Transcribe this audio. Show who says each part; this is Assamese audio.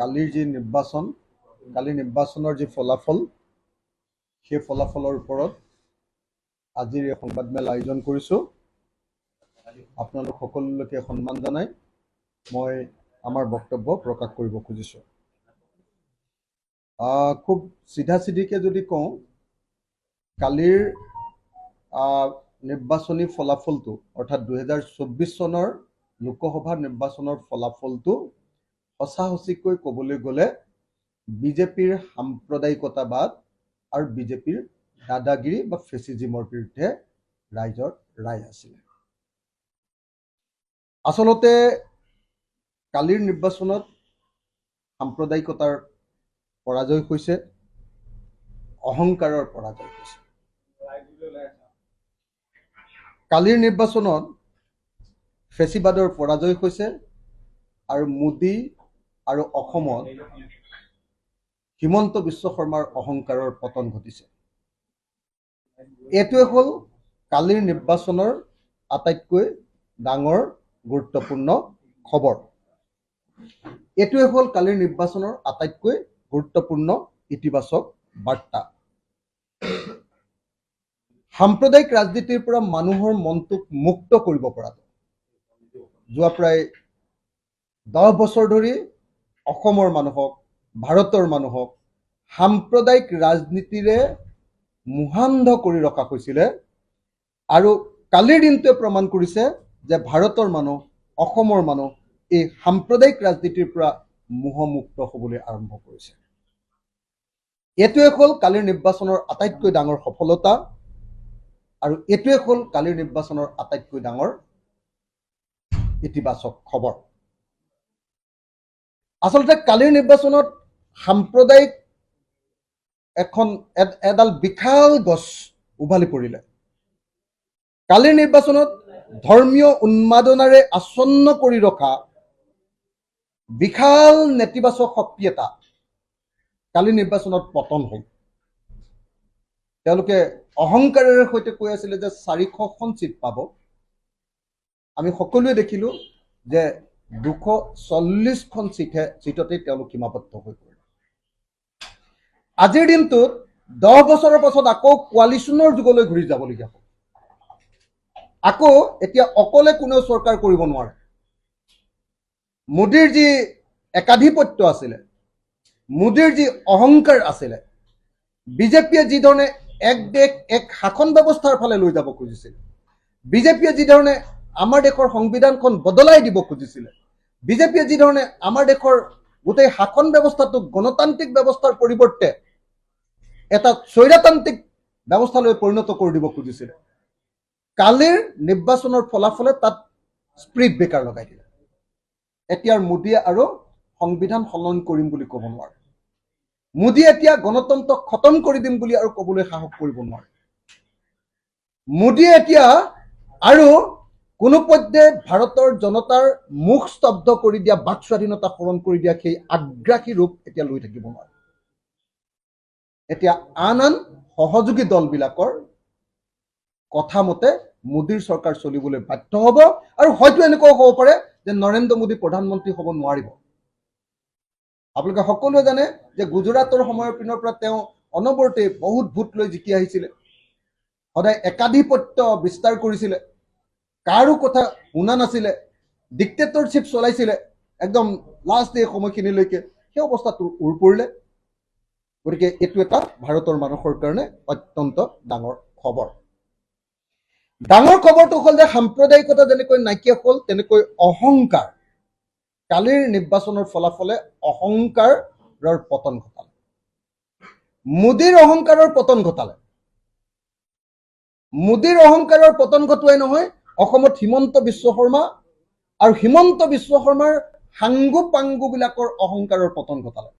Speaker 1: কালিৰ যি নিৰ্বাচন, কালি নিৰ্বাচনৰ যি ফলাফল, সেই ফলাফলৰ ওপৰত আজিৰ এই সংবাদমেল আয়োজন কৰিছোঁ। আপোনালোক সকলোকে সন্মান জনাই মই আমাৰ বক্তব্য প্ৰকাশ কৰিব খুজিছোঁ। খুব চিধাচিধিকে যদি কওঁ, কালিৰ নিৰ্বাচনী ফলাফলটো অৰ্থাৎ 2024 চনৰ লোকসভা নিৰ্বাচনৰ ফলাফলটো সঁচা সঁচিকৈ ক'বলৈ গ'লে বিজেপিৰ সাম্প্ৰদায়িকতাবাদ আৰু বিজেপিৰ দাদাগিৰি বা ফেচিজিমৰ বিৰুদ্ধে ৰাইজৰ ৰায় আছিলে। আচলতে কালিৰ নিৰ্বাচনত সাম্প্ৰদায়িকতাৰ পৰাজয় হৈছে, অহংকাৰৰ পৰাজয় হৈছে। কালিৰ নিৰ্বাচনত ফেচিবাদৰ পৰাজয় হৈছে আৰু মোদী আৰু অসমত হিমন্ত বিশ্ব শৰ্মাৰ অহংকাৰৰ পতন ঘটিছে। এইটোৱে হ'ল কালিৰ নিৰ্বাচনৰ আটাইতকৈ ডাঙৰ গুৰুত্বপূৰ্ণ খবৰ। এইটোৱে হ'ল কালিৰ নিৰ্বাচনৰ আটাইতকৈ গুৰুত্বপূৰ্ণ ইতিবাচক বাৰ্তা। সাম্প্ৰদায়িক ৰাজনীতিৰ পৰা মানুহৰ মনটোক মুক্ত কৰিব পৰাটো যোৱা প্ৰায় 10 বছৰ ধৰি অসমৰ মানুহক, ভাৰতৰ মানুহক সাম্প্ৰদায়িক ৰাজনীতিৰে মোহান্ধ কৰি ৰখা হৈছিলে। আৰু কালিৰ দিনটোৱে প্ৰমাণ কৰিছে যে ভাৰতৰ মানুহ, অসমৰ মানুহ এই সাম্প্ৰদায়িক ৰাজনীতিৰ পৰা মোহমুক্ত হ'বলৈ আৰম্ভ কৰিছে। এইটোৱে হ'ল কালিৰ নিৰ্বাচনৰ আটাইতকৈ ডাঙৰ সফলতা আৰু এইটোৱে হ'ল কালিৰ নিৰ্বাচনৰ আটাইতকৈ ডাঙৰ ইতিবাচক খবৰ। আচলতে কালিৰ নিৰ্বাচনত সাম্প্ৰদায়িক এডাল বিশাল গছ উভালি পৰিলে। কালিৰ নিৰ্বাচনত ধৰ্মীয় উন্মাদনাৰে আচ্ছন্ন কৰি ৰখা বিশাল নেতিবাচক শক্তি এটা কালিৰ নিৰ্বাচনত পতন হ'ল। তেওঁলোকে অহংকাৰেৰে সৈতে কৈ আছিলে যে 400খন চিট পাব। আমি সকলোৱে দেখিলো যে 240খন চিটতেই তেওঁলোক সীমাবদ্ধ হৈ পৰিল। আজিৰ দিনটোত 10 বছৰৰ পাছত আকৌ কোৱালিশ্যনৰ যুগলৈ ঘূৰি যাবলগীয়া হ'ল। আকৌ এতিয়া অকলে কোনেও চৰকাৰ কৰিব নোৱাৰে। মোদীৰ যি একাধিপত্য আছিলে, মোদীৰ যি অহংকাৰ আছিলে, বিজেপিয়ে যি ধৰণে এক দেশ এক শাসন ব্যৱস্থাৰ ফালে লৈ যাব খুজিছিল, বিজেপিয়ে যি ধৰণে আমাৰ দেশৰ সংবিধানখন বদলাই দিব খুজিছিলে, বিজেপিয়ে যি ধৰণে আমাৰ দেশৰ গোটেই শাসন ব্যৱস্থাটোক গণতান্ত্ৰিক ব্যৱস্থাৰ পৰিৱৰ্তে এটা স্বৈৰতান্ত্ৰিক ব্যৱস্থালৈ পৰিণত কৰি দিব খুজিছিলে, কালিৰ নিৰ্বাচনৰ ফলাফলে তাত স্প্ৰীড ব্ৰেকাৰ লগাই দিলে। এতিয়া মোদীয়ে আৰু সংবিধান সলনি কৰিম বুলি ক'ব নোৱাৰে। মোদীয়ে এতিয়া গণতন্ত্ৰ খতম কৰি দিম বুলি আৰু ক'বলৈ সাহস কৰিব নোৱাৰে। মোদীয়ে এতিয়া আৰু কোনোপধ্যে ভাৰতৰ জনতাৰ মুখ স্তব্ধ কৰি দিয়া, বাক স্বাধীনতা হৰণ কৰি দিয়া সেই আগ্ৰাসী ৰূপ এতিয়া লৈ থাকিব নোৱাৰে। এতিয়া আন সহযোগী দলবিলাকৰ কথা মতে মোদীৰ চৰকাৰ চলিবলৈ বাধ্য হ'ব আৰু হয়তো এনেকুৱাও হ'ব পাৰে যে নৰেন্দ্ৰ মোদী প্ৰধানমন্ত্ৰী হ'ব নোৱাৰিব। আপোনালোকে সকলোৱে জানে যে গুজৰাটৰ সময়ৰ পিনৰ পৰা তেওঁ অনবৰতে বহুত ভোট লৈ জিকি আহিছিলে, সদায় একাধিপত্য বিস্তাৰ কৰিছিলে, কাৰো কথা শুনা নাছিলে, ডিক্টেটৰশ্বিপ চলাইছিলে একদম লাষ্ট এই সময়খিনিলৈকে। সেই অৱস্থাটো উৰ পৰিলে। গতিকে এইটো এটা ভাৰতৰ মানুহৰ কাৰণে অত্যন্ত ডাঙৰ খবৰ। ডাঙৰ খবৰটো হ'ল যে সাম্প্ৰদায়িকতা যেনেকৈ নাইকিয়া হ'ল, তেনেকৈ অহংকাৰ, কালিৰ নিৰ্বাচনৰ ফলাফলে অহংকাৰৰ পতন ঘটালে। মোদীৰ অহংকাৰৰ পতন ঘটালে। মোদীৰ অহংকাৰৰ পতন ঘটোৱাই নহয়, অসমত হিমন্ত বিশ্ব শৰ্মা আৰু হিমন্ত বিশ্ব শৰ্মাৰ সাংগু পাংগুবিলাকৰ অহংকাৰৰ পতন ঘটালে।